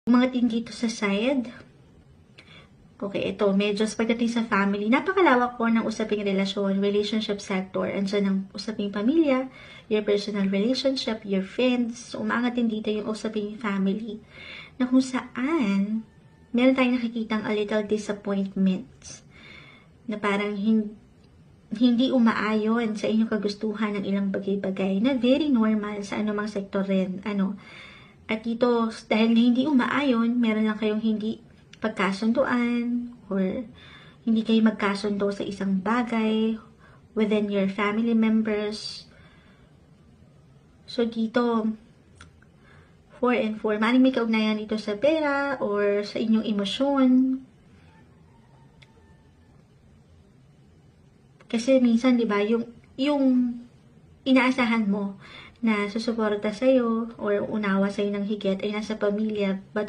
Umangat din dito sa side. Okay, ito, medyo pagdating sa family, napakalawak po ng usaping relasyon, relationship sector. Andiyan ang usaping pamilya, your personal relationship, your friends. So, umangat din dito yung usaping family. Na kung saan, meron tayong nakikitang a little disappointment. Na parang hindi umaayon sa inyong kagustuhan ng ilang bagay-bagay na very normal sa anumang sektor rin. At dito, dahil na hindi umaayon, meron lang kayong hindi pagkasunduan or hindi kayo magkasundo sa isang bagay within your family members. So, dito, 4 and 4, maaaring may kaugnayan dito sa pera or sa inyong emosyon. Kasi minsan, di ba, yung inaasahan mo na susuporta sa'yo or unawa sa'yo ng higit ay nasa pamilya, but